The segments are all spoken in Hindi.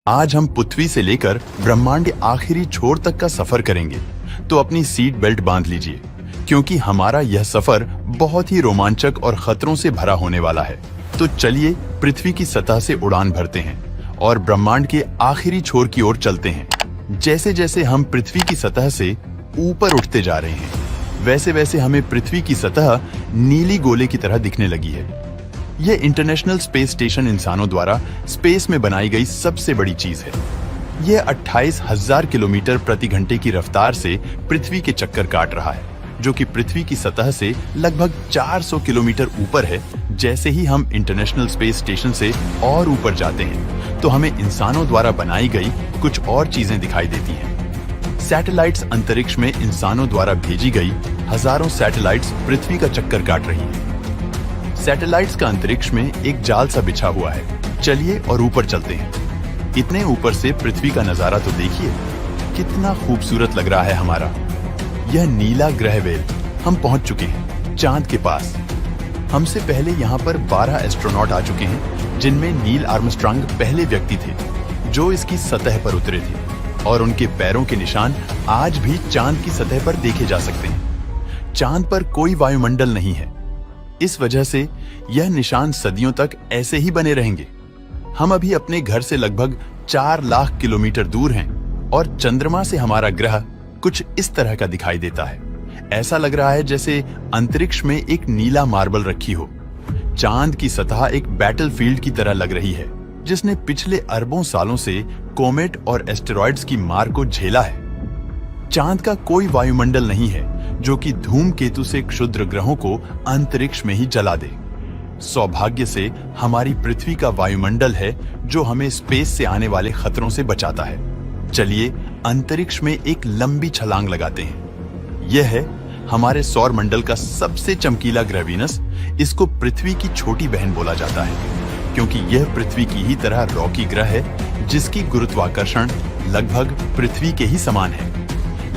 आज हम पृथ्वी से लेकर ब्रह्मांड के आखिरी छोर तक का सफर करेंगे, तो अपनी सीट बेल्ट बांध लीजिए, क्योंकि हमारा यह सफर बहुत ही रोमांचक और खतरों से भरा होने वाला है। तो चलिए पृथ्वी की सतह से उड़ान भरते हैं और ब्रह्मांड के आखिरी छोर की ओर चलते हैं। जैसे जैसे हम पृथ्वी की सतह से ऊपर उठते जा रहे हैं, वैसे वैसे हमें पृथ्वी की सतह नीली गोले की तरह दिखने लगी है। यह इंटरनेशनल स्पेस स्टेशन इंसानों द्वारा स्पेस में बनाई गई सबसे बड़ी चीज है। यह 28,000 किलोमीटर प्रति घंटे की रफ्तार से पृथ्वी के चक्कर काट रहा है, जो कि पृथ्वी की सतह से लगभग 400 किलोमीटर ऊपर है। जैसे ही हम इंटरनेशनल स्पेस स्टेशन से और ऊपर जाते हैं, तो हमें इंसानों द्वारा बनाई गई कुछ और चीजें दिखाई देती हैं। सैटेलाइट्स अंतरिक्ष में इंसानों द्वारा भेजी गई हजारों सैटेलाइट्स पृथ्वी का चक्कर काट रही हैं। सैटेलाइट्स का अंतरिक्ष में एक जाल सा बिछा हुआ है। चलिए और ऊपर चलते हैं। इतने ऊपर से पृथ्वी का नजारा तो देखिए, कितना खूबसूरत लग रहा है हमारा यह नीला ग्रह वेल। हम पहुंच चुके हैं चांद के पास। हमसे पहले यहाँ पर 12 एस्ट्रोनॉट आ चुके हैं, जिनमें नील आर्मस्ट्रांग पहले व्यक्ति थे जो इसकी सतह पर उतरे थे, और उनके पैरों के निशान आज भी चांद की सतह पर देखे जा सकते हैं। चांद पर कोई वायुमंडल नहीं है, इस वजह से यह निशान सदियों तक ऐसे ही बने रहेंगे। हम अभी अपने घर से लगभग 4 लाख किलोमीटर दूर हैं और चंद्रमा से हमारा ग्रह कुछ इस तरह का दिखाई देता है। ऐसा लग रहा है जैसे अंतरिक्ष में एक नीला मार्बल रखी हो। चांद की सतह एक बैटलफील्ड की तरह लग रही है, जिसने पिछले अरबों सालों से कोमेट और एस्टेरॉइड्स की मार को झेला है। चांद का कोई वायुमंडल नहीं है जो कि धूमकेतु से क्षुद्र ग्रहों को अंतरिक्ष में ही जला दे। सौभाग्य से हमारी पृथ्वी का वायुमंडल है जो हमें स्पेस से आने वाले खतरों से बचाता है। चलिए अंतरिक्ष में एक लंबी छलांग लगाते हैं। यह है हमारे सौर मंडल का सबसे चमकीला ग्रह वीनस। इसको पृथ्वी की छोटी बहन बोला जाता है, क्योंकि यह पृथ्वी की ही तरह रॉकी ग्रह है, जिसकी गुरुत्वाकर्षण लगभग पृथ्वी के ही समान है।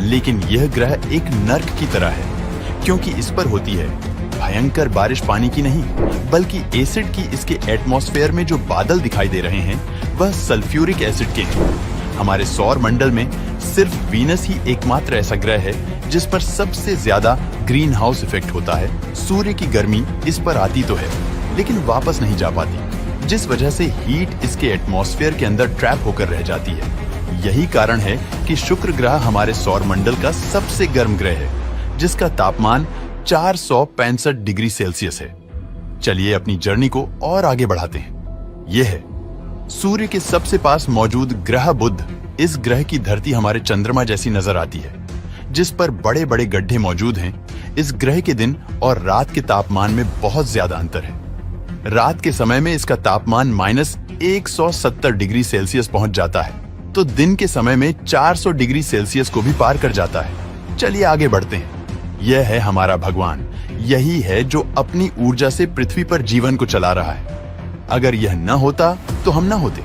लेकिन यह ग्रह एक नर्क की तरह है, क्योंकि इस पर होती है भयंकर बारिश पानी की नहीं, बल्कि एसिड की। इसके एटमॉस्फेयर में जो बादल दिखाई दे रहे हैं, वह सल्फ्यूरिक एसिड के हैं। हमारे सौर मंडल में सिर्फ वीनस ही एकमात्र ऐसा ग्रह है जिस पर सबसे ज्यादा ग्रीन हाउस इफेक्ट होता है। सूर्य की गर्मी इस पर आती तो है, लेकिन वापस नहीं जा पाती, जिस वजह से हीट इसके एटमॉस्फेयर के अंदर ट्रैप होकर रह जाती है। यही कारण है कि शुक्र ग्रह हमारे सौर मंडल का सबसे गर्म ग्रह है, जिसका तापमान 465 डिग्री सेल्सियस है। चलिए अपनी जर्नी को और आगे बढ़ाते हैं। यह है सूर्य के सबसे पास मौजूद ग्रह बुध। इस ग्रह की धरती हमारे चंद्रमा जैसी नजर आती है, जिस पर बड़े बड़े गड्ढे मौजूद हैं। इस ग्रह के दिन और रात के तापमान में बहुत ज्यादा अंतर है। रात के समय में इसका तापमान -170 डिग्री सेल्सियस पहुंच जाता है, तो दिन के समय में 400 डिग्री सेल्सियस को भी पार कर जाता है। चलिए आगे बढ़ते हैं। यह है हमारा भगवान। यही है जो अपनी ऊर्जा से पृथ्वी पर जीवन को चला रहा है। अगर यह न होता तो हम न होते।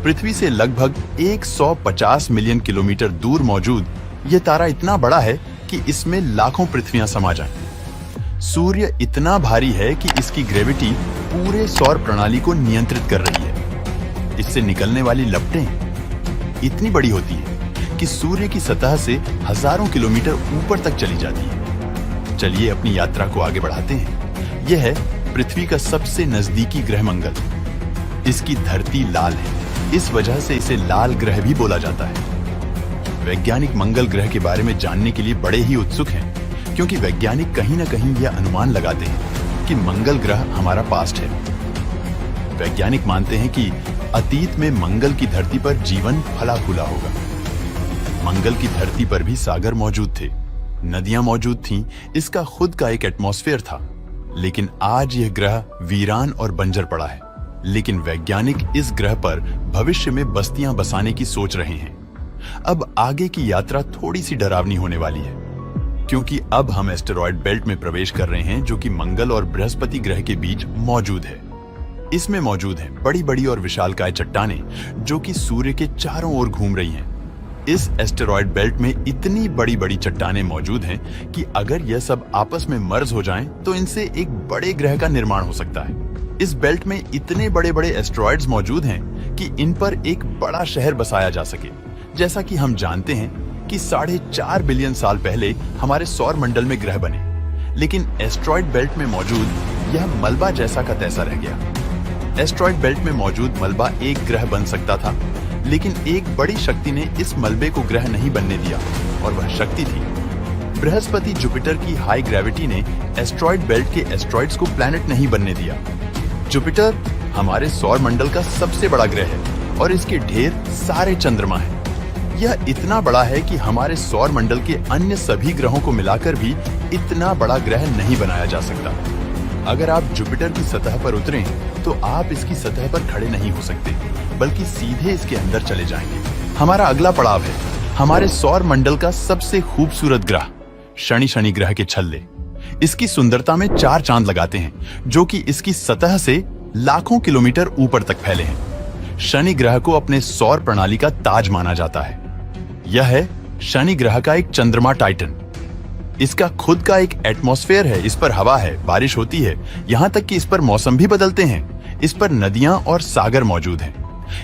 पृथ्वी से लगभग 150 मिलियन किलोमीटर दूर मौजूद यह तारा इतना बड़ा है कि इसमें लाखों पृथ्वियां समा जाएं। सूर्य इतना भारी है कि इसकी ग्रेविटी पूरे सौर प्रणाली को नियंत्रित कर रही है। इससे निकलने वाली लपटें इतनी बड़ी होती है कि सूर्य की सतह से हजारों किलोमीटर ऊपर तक चली जाती है। चलिए अपनी यात्रा को आगे बढ़ाते हैं। यह है पृथ्वी का सबसे नजदीकी ग्रह मंगल। इसकी धरती लाल है, इस वजह से इसे लाल ग्रह भी बोला जाता है। वैज्ञानिक मंगल ग्रह के बारे में जानने के लिए बड़े ही उत्सुक हैं, क्योंकि वैज्ञानिक कहीं न कहीं यह अनुमान लगाते हैं कि मंगल ग्रह हमारा पास्ट है। वैज्ञानिक मानते हैं कि अतीत में मंगल की धरती पर जीवन फला फूला होगा। मंगल की धरती पर भी सागर मौजूद थे, नदियां मौजूद थीं, इसका खुद का एक एटमॉस्फेयर था। लेकिन आज यह ग्रह वीरान और बंजर पड़ा है। लेकिन वैज्ञानिक इस ग्रह पर भविष्य में बस्तियां बसाने की सोच रहे हैं। अब आगे की यात्रा थोड़ी सी डरावनी होने वाली है, क्योंकि अब हम एस्टेरॉयड बेल्ट में प्रवेश कर रहे हैं, जो कि मंगल और बृहस्पति ग्रह के बीच मौजूद है। इसमें मौजूद हैं बड़ी बड़ी और विशालकाय चट्टानें, जो कि सूर्य के चारों ओर घूम रही हैं। इस एस्टेरॉयड बेल्ट में इतनी बड़ी बड़ी चट्टानें मौजूद हैं कि अगर यह सब आपस में मर्ज हो जाएं, तो इनसे एक बड़े ग्रह का निर्माण हो सकता है। इस बेल्ट में इतने बड़े बड़े एस्टेरॉयड्स मौजूद हैं कि इन पर एक बड़ा शहर बसाया जा सके। जैसा कि हम जानते हैं कि 4.5 बिलियन साल पहले हमारे सौर मंडल में ग्रह बने, लेकिन एस्ट्रॉइड बेल्ट में मौजूद यह मलबा जैसा का तैसा रह गया। एस्ट्रॉइड बेल्ट में मौजूद मलबा एक ग्रह बन सकता था, लेकिन एक बड़ी शक्ति ने इस मलबे को ग्रह नहीं बनने दिया, और वह शक्ति थी बृहस्पति जुपिटर की हाई ग्रेविटी ने एस्ट्रॉइड बेल्ट के एस्ट्रॉइड्स को प्लैनेट नहीं बनने दिया। जुपिटर हमारे सौर मंडल का सबसे बड़ा ग्रह है और इसके ढेर सारे चंद्रमा हैं। यह इतना बड़ा है कि हमारे सौर मंडल के अन्य सभी ग्रहों को मिलाकर भी इतना बड़ा ग्रह नहीं बनाया जा सकता। अगर आप जुपिटर की सतह पर उतरें तो आप इसकी सतह पर खड़े नहीं हो सकते, बल्कि सीधे इसके अंदर चले जाएंगे। हमारा अगला पड़ाव है हमारे सौर मंडल का सबसे खूबसूरत ग्रह शनि ग्रह के छल्ले। इसकी सुंदरता में 4 चांद लगाते हैं, जो कि इसकी सतह से लाखों किलोमीटर ऊपर तक फैले हैं। शनि ग्रह को अपने सौर प्रणाली का ताज माना जाता है। यह है शनि ग्रह का एक चंद्रमा टाइटन। इसका खुद का एक एटमॉस्फेयर है, इस पर हवा है, बारिश होती है, यहाँ तक कि इस पर मौसम भी बदलते हैं। इस पर नदियां और सागर मौजूद हैं।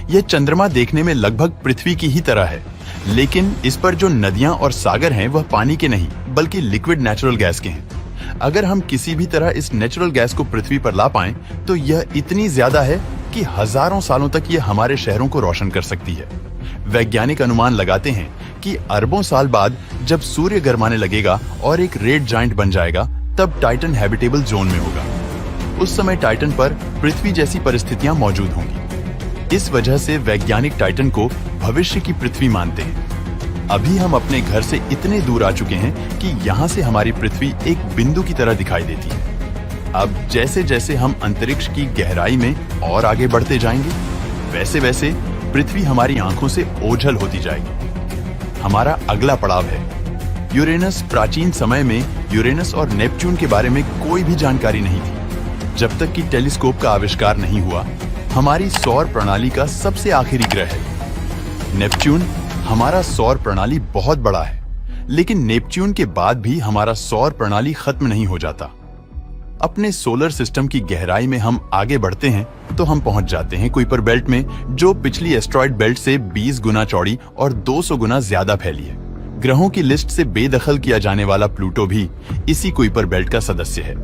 यह चंद्रमा देखने में लगभग पृथ्वी की ही तरह है, लेकिन इस पर जो नदियां और सागर हैं वह पानी के नहीं बल्कि लिक्विड नेचुरल गैस के हैं। अगर हम किसी भी तरह इस नेचुरल गैस को पृथ्वी पर ला पाएं तो यह इतनी ज्यादा है कि हजारों सालों तक यह हमारे शहरों को रोशन कर सकती है। वैज्ञानिक अनुमान लगाते हैं कि अरबों साल बाद जब सूर्य गर्माने लगेगा और एक रेड जायंट बन जाएगा, तब टाइटन हैबिटेबल जोन में होगा। उस समय टाइटन पर पृथ्वी जैसी परिस्थितियां मौजूद होंगी। इस वजह से वैज्ञानिक टाइटन को भविष्य की पृथ्वी मानते हैं। अभी हम अपने घर से इतने दूर आ चुके हैं कि यहाँ से हमारी पृथ्वी एक बिंदु की तरह दिखाई देती है। अब जैसे जैसे हम अंतरिक्ष की गहराई में और आगे बढ़ते जाएंगे, वैसे वैसे पृथ्वी हमारी आंखों से ओझल होती जाएगी। हमारा अगला पड़ाव है यूरेनस। प्राचीन समय में यूरेनस और नेपच्यून के बारे में कोई भी जानकारी नहीं थी। जब तक कि टेलीस्कोप का आविष्कार नहीं हुआ, हमारी सौर प्रणाली का सबसे आखिरी ग्रह है नेपच्यून। हमारा सौर प्रणाली बहुत बड़ा है, लेकिन नेपच्यून के बाद भी हमारा सौर प्रणाली खत्म नहीं हो जाता। अपने सोलर सिस्टम की गहराई में हम आगे बढ़ते हैं तो हम पहुंच जाते हैं कुइपर बेल्ट में, जो पिछली एस्ट्रॉइड बेल्ट से 20 गुना चौड़ी और 200 गुना ज्यादा फैली है। ग्रहों की लिस्ट से बेदखल किया जाने वाला प्लूटो भी इसी कुइपर बेल्ट का सदस्य है।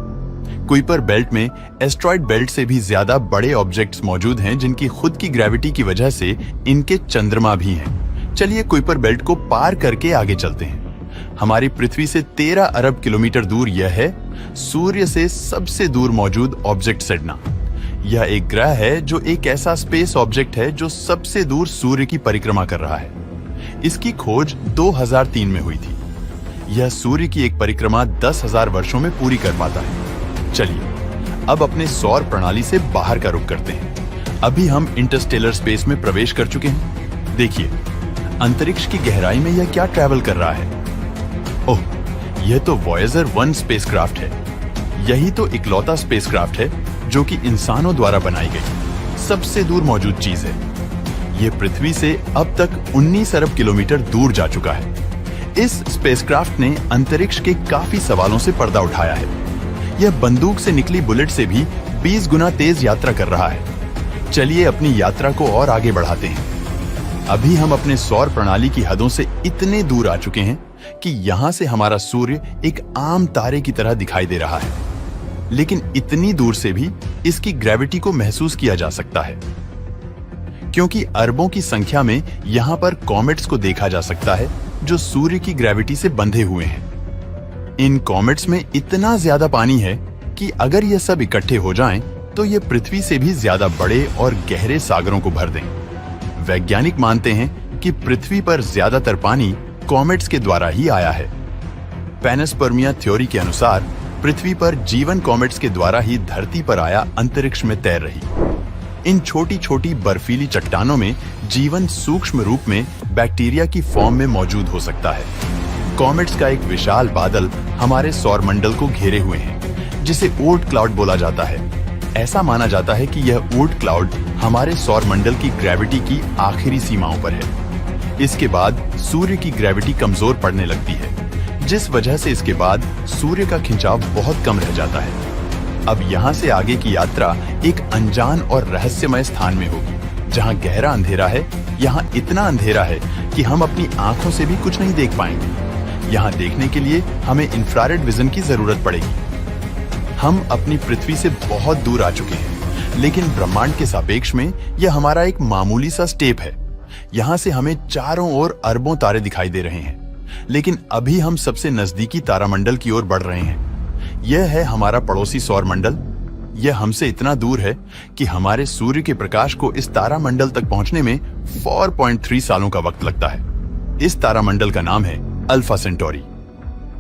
कुइपर बेल्ट में एस्ट्रॉइड बेल्ट से भी ज्यादा बड़े ऑब्जेक्ट्स मौजूद हैं, जिनकी खुद की ग्रेविटी की वजह से इनके चंद्रमा भी हैं। चलिए कुइपर बेल्ट को पार करके आगे चलते हैं। हमारी पृथ्वी से 13 अरब किलोमीटर दूर यह है सूर्य से सबसे दूर मौजूद ऑब्जेक्ट सेडना। यह एक ग्रह है जो एक ऐसा स्पेस ऑब्जेक्ट है जो सबसे दूर सूर्य की परिक्रमा कर रहा है। इसकी खोज 2003 में हुई थी। यह सूर्य की एक परिक्रमा 10,000 वर्षों में पूरी कर पाता है। चलिए अब अपने सौर प्रणाली से बाहर का रुख करते हैं। अभी हम इंटरस्टेलर स्पेस में प्रवेश कर चुके हैं। देखिए अंतरिक्ष की गहराई में यह क्या ट्रैवल कर रहा है। ओह, यह तो वॉयेजर 1 स्पेसक्राफ्ट है। यही तो इकलौता स्पेसक्राफ्ट है जो कि इंसानों द्वारा बनाई गई सबसे दूर मौजूद चीज है। यह पृथ्वी से अब तक 19 अरब किलोमीटर दूर जा चुका है। इस स्पेसक्राफ्ट ने अंतरिक्ष के काफी सवालों से पर्दा उठाया है। यह बंदूक से निकली बुलेट से भी 20 गुना तेज यात्रा कर रहा है। चलिए अपनी यात्रा को और आगे बढ़ाते हैं। अभी हम अपने सौर प्रणाली की हदों से इतने दूर आ चुके हैं कि यहां से हमारा सूर्य एक आम तारे की तरह दिखाई दे रहा है, लेकिन इतनी दूर से भी इसकी ग्रेविटी को महसूस किया जा सकता है, क्योंकि अरबों की संख्या में यहां पर कॉमेट्स को देखा जा सकता है जो सूर्य की ग्रेविटी से बंधे हुए हैं। इन कॉमेट्स में इतना ज्यादा पानी है कि अगर यह सब इकट्ठे हो जाएं, तो ये पृथ्वी से भी ज्यादा बड़े और गहरे सागरों को भर दें। वैज्ञानिक मानते हैं कि पृथ्वी पर ज्यादातर पानी कॉमेट्स के द्वारा ही आया है। पैनस्पर्मिया थ्योरी के अनुसार पृथ्वी पर जीवन कॉमेट्स के द्वारा ही धरती पर आया, अंतरिक्ष में तैर रही। इन छोटी छोटी बर्फीली चट्टानों में जीवन सूक्ष्म रूप में बैक्टीरिया की फॉर्म में मौजूद हो सकता है। कॉमेट्स का एक विशाल बादल हमारे सौर मंडल को घेरे हुए हैं, जिसे ओर्ट क्लाउड बोला जाता है। ऐसा माना जाता है कि यह ओर्ट क्लाउड हमारे सौर मंडल की ग्रेविटी की आखिरी सीमाओं पर है। इसके बाद सूर्य की ग्रेविटी कमजोर पड़ने लगती है, जिस वजह से इसके बाद सूर्य का खिंचाव बहुत कम रह जाता है। अब यहाँ से आगे की यात्रा एक अनजान और रहस्यमय स्थान में होगी, जहाँ गहरा अंधेरा है, यहाँ इतना अंधेरा है कि हम अपनी आंखों से भी कुछ नहीं देख पाएंगे। यहाँ देखने के लिए हमें इंफ्रारेड विजन की जरूरत पड़ेगी। हम अपनी पृथ्वी से बहुत दूर आ चुके हैं, लेकिन ब्रह्मांड के सापेक्ष में यह हमारा एक मामूली सा स्टेप है। यहाँ से हमें चारों ओर अरबों तारे दिखाई दे रहे हैं, लेकिन अभी हम सबसे नजदीकी तारामंडल की ओर बढ़ रहे हैं। यह है हमारा पड़ोसी सौर मंडल। यह हमसे इतना दूर है कि हमारे सूर्य के प्रकाश को इस तारामंडल तक पहुंचने में 4.3 सालों का वक्त लगता है। इस तारामंडल का नाम है अल्फा सेंटोरी।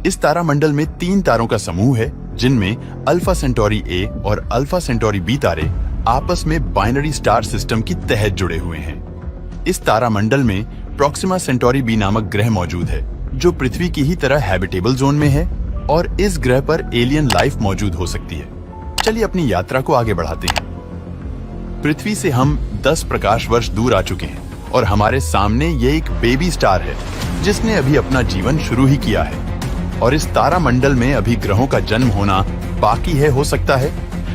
इस तारामंडल में 3 तारों का समूह है, जिनमें अल्फा सेंटोरी ए और अल्फा सेंटोरी बी तारे आपस में बाइनरी स्टार सिस्टम की तहत जुड़े हुए हैं। इस तारामंडल में प्रोक्सिमा सेंटोरी बी नामक ग्रह मौजूद है, जो पृथ्वी की ही तरह हैबिटेबल जोन में है और इस ग्रह पर एलियन लाइफ मौजूद हो सकती है। चलिए अपनी यात्रा को आगे बढ़ाते हैं। पृथ्वी से हम 10 प्रकाश वर्ष दूर आ चुके हैं और हमारे सामने ये एक बेबी स्टार है, जिसने अभी अपना जीवन शुरू ही किया है। और इस तारामंडल में अभी ग्रहों का जन्म होना बाकी है। हो सकता है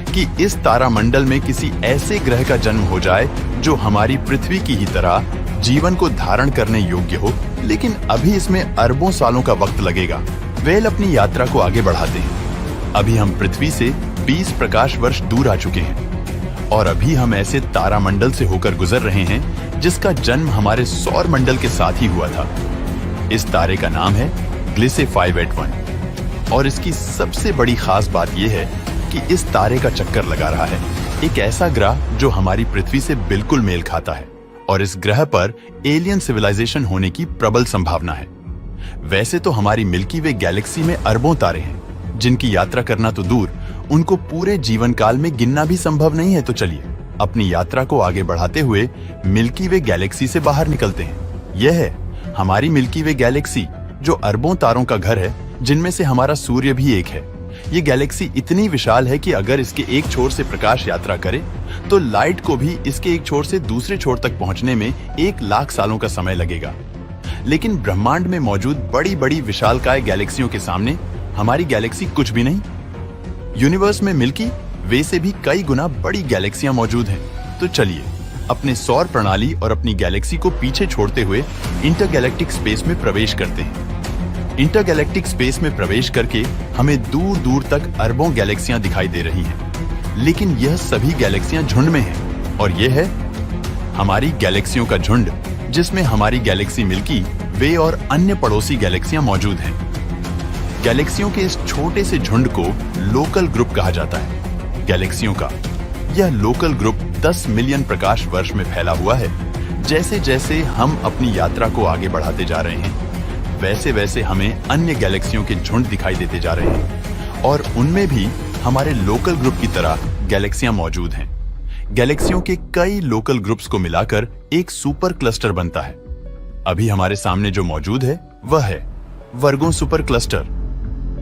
कि इस तारामंडल में किसी ऐसे ग्रह का जन्म हो जाए जो हमारी पृथ्वी की ही तरह जीवन को धारण करने योग्य हो, लेकिन अभी इसमें अरबों सालों का वक्त लगेगा। वेल, अपनी यात्रा को आगे बढ़ाते हैं। अभी हम पृथ्वी से 20 प्रकाश वर्ष दूर आ चुके हैं और अभी हम ऐसे तारामंडल से होकर गुजर रहे हैं जिसका जन्म हमारे सौर मंडल के साथ ही हुआ था। इस तारे का नाम है ग्लिसे 581 और इसकी सबसे बड़ी खास बात यह है कि इस तारे का चक्कर लगा रहा है एक ऐसा ग्रह जो हमारी पृथ्वी से बिल्कुल मेल खाता है और इस ग्रह पर एलियन सिविलाइजेशन होने की प्रबल संभावना है। वैसे तो हमारी मिल्की वे गैलेक्सी में अरबों तारे हैं, जिनकी यात्रा करना तो दूर, उनको पूरे जीवन काल में गिनना भी संभव नहीं है। तो चलिए अपनी यात्रा को आगे बढ़ाते हुए मिल्की वे गैलेक्सी से बाहर निकलते हैं। यह है हमारी मिल्की वे गैलेक्सी, जो अरबों तारों का घर है, जिनमें से हमारा सूर्य भी एक है। ये गैलेक्सी इतनी विशाल है कि अगर इसके एक छोर से प्रकाश यात्रा करे तो लाइट को भी इसके एक छोर से दूसरे छोर तक पहुंचने में 1 लाख सालों का समय लगेगा। लेकिन ब्रह्मांड में मौजूद बड़ी बड़ी विशालकाय गैलेक्सियों के सामने हमारी गैलेक्सी कुछ भी नहीं। यूनिवर्स में मिल्की वे से भी कई गुना बड़ी गैलेक्सियां मौजूद हैं। तो चलिए अपने सौर प्रणाली और अपनी गैलेक्सी को पीछे छोड़ते हुए इंटरगैलेक्टिक स्पेस में प्रवेश करते हैं। इंटरगैलेक्टिक स्पेस में प्रवेश करके हमें दूर दूर तक अरबों गैलेक्सियां दिखाई दे रही हैं, लेकिन यह सभी गैलेक्सियां झुंड में हैं और यह है हमारी गैलेक्सियों का झुंड, जिसमें हमारी गैलेक्सी मिल्की वे और अन्य पड़ोसी गैलेक्सियां मौजूद हैं। गैलेक्सियों के इस छोटे से झुंड को लोकल ग्रुप कहा जाता है। गैलेक्सियों का यह लोकल ग्रुप 10 मिलियन प्रकाश वर्ष में फैला हुआ है। जैसे जैसे हम अपनी यात्रा को आगे बढ़ाते जा रहे हैं, वैसे वैसे हमें अन्य गैलेक्सियों के झुंड दिखाई देते जा रहे हैं और उनमें भी हमारे लोकल ग्रुप की तरह गैलेक्सियां मौजूद हैं। गैलेक्सियों के कई लोकल ग्रुप्स को मिलाकर एक सुपर क्लस्टर बनता है। अभी हमारे सामने जो मौजूद है वह है वर्गों सुपर क्लस्टर।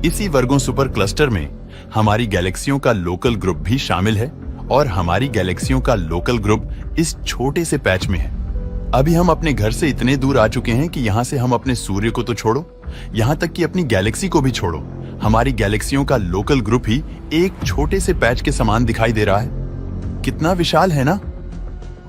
इसी वर्गों सुपर क्लस्टर में हमारी गैलेक्सियों का लोकल ग्रुप भी शामिल है और हमारी गैलेक्सियों का लोकल ग्रुप इस छोटे से पैच में है। अभी हम अपने घर से इतने दूर आ चुके हैं कि यहाँ से हम अपने सूर्य को तो छोड़ो, यहाँ तक कि अपनी गैलेक्सी को भी छोड़ो, हमारी गैलेक्सियों का लोकल ग्रुप ही एक छोटे से पैच के समान दिखाई दे रहा है। कितना विशाल है ना?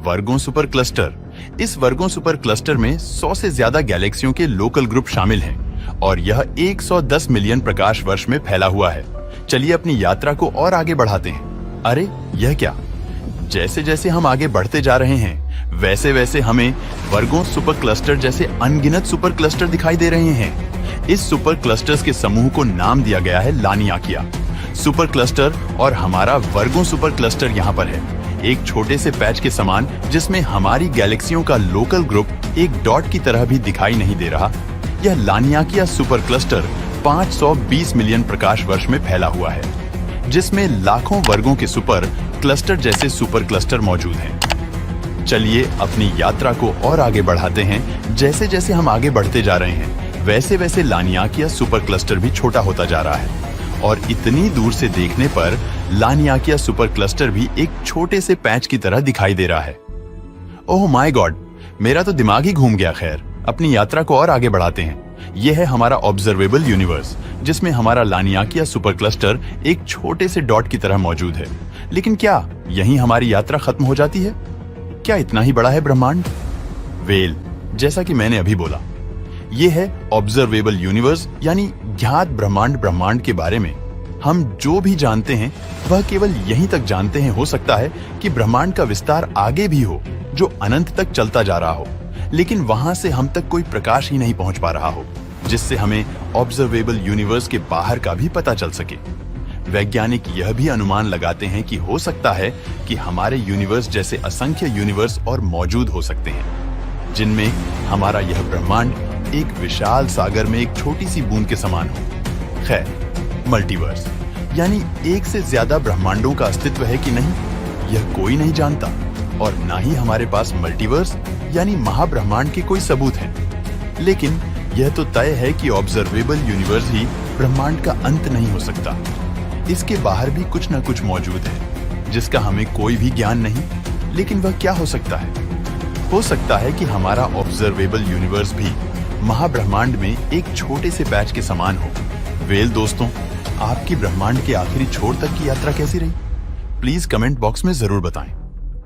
वर्गों सुपर क्लस्टर। इस वर्गों सुपर क्लस्टर में 100 से ज्यादा गैलेक्सियों के लोकल ग्रुप शामिल हैं और यह 110 मिलियन प्रकाश वर्ष में फैला हुआ है। चलिए अपनी यात्रा को और आगे बढ़ाते हैं। अरे यह क्या? जैसे जैसे हम आगे बढ़ते जा रहे हैं, वैसे वैसे हमें वर्गों सुपर क्लस्टर जैसे अनगिनत सुपर क्लस्टर दिखाई दे रहे हैं। इस सुपर क्लस्टर्स के समूह को नाम दिया गया है लानियाकिया सुपर क्लस्टर और हमारा वर्गों सुपर क्लस्टर यहाँ पर है, एक छोटे से पैच के समान, जिसमें हमारी गैलेक्सियों का लोकल ग्रुप एक डॉट की तरह भी दिखाई नहीं दे रहा। यह लानियाकिया सुपर क्लस्टर 520 मिलियन प्रकाश वर्ष में फैला हुआ है, जिसमें लाखों वर्गों के सुपर क्लस्टर जैसे सुपर क्लस्टर मौजूद हैं। चलिए अपनी यात्रा को और आगे बढ़ाते हैं। जैसे जैसे हम आगे बढ़ते जा रहे हैं, वैसे वैसे लानियाकिया सुपर क्लस्टर भी छोटा होता जा रहा है और इतनी दूर से देखने पर लानियाकिया सुपर क्लस्टर भी एक छोटे से पैच की तरह दिखाई दे रहा है। ओह माय गॉड, मेरा तो दिमाग ही घूम गया। खैर, अपनी यात्रा को और आगे बढ़ाते हैं। यह है हमारा ऑब्जर्वेबल यूनिवर्स, जिसमें हमारा लानियाकिया सुपर क्लस्टर एक छोटे से डॉट की तरह मौजूद है। लेकिन क्या यहीं हमारी यात्रा खत्म हो जाती है? क्या इतना ही बड़ा है ब्रह्मांड? वेल, जैसा कि मैंने अभी बोला, ये है ऑब्जर्वेबल यूनिवर्स यानी ज्ञात ब्रह्मांड। ब्रह्मांड के बारे में हम जो भी जानते हैं वह केवल यहीं तक जानते हैं। हो सकता है कि ब्रह्मांड का विस्तार आगे भी हो जो अनंत तक चलता जा रहा हो, लेकिन वहां से हम तक कोई प्रकाश ही नहीं पहुंच पा रहा हो जिससे हमें ऑब्जर्वेबल यूनिवर्स के बाहर का भी पता चल सके। वैज्ञानिक यह भी अनुमान लगाते हैं कि हो सकता है कि हमारे यूनिवर्स जैसे असंख्य यूनिवर्स और मौजूद हो सकते हैं, जिनमें हमारा यह ब्रह्मांड एक विशाल सागर में एक छोटी सी बूंद के समान हो। खैर, मल्टीवर्स यानी एक से ज्यादा ब्रह्मांडों का अस्तित्व है कि नहीं, यह कोई नहीं जानता, और ना ही हमारे पास मल्टीवर्स यानी महाब्रह्मांड के कोई सबूत हैं। लेकिन यह तो तय है कि ऑब्जर्वेबल यूनिवर्स ही ब्रह्मांड का अंत नहीं हो सकता। इसके बाहर भी कुछ न कुछ मौजूद है जिसका हमें कोई भी ज्ञान नहीं, लेकिन वह क्या हो सकता है? हो सकता है कि हमारा ऑब्जर्वेबल यूनिवर्स भी महाब्रह्मांड में एक छोटे से पैच के समान हो। वेल दोस्तों, आपकी ब्रह्मांड के आखिरी छोर तक की यात्रा कैसी रही? प्लीज कमेंट बॉक्स में जरूर बताएं।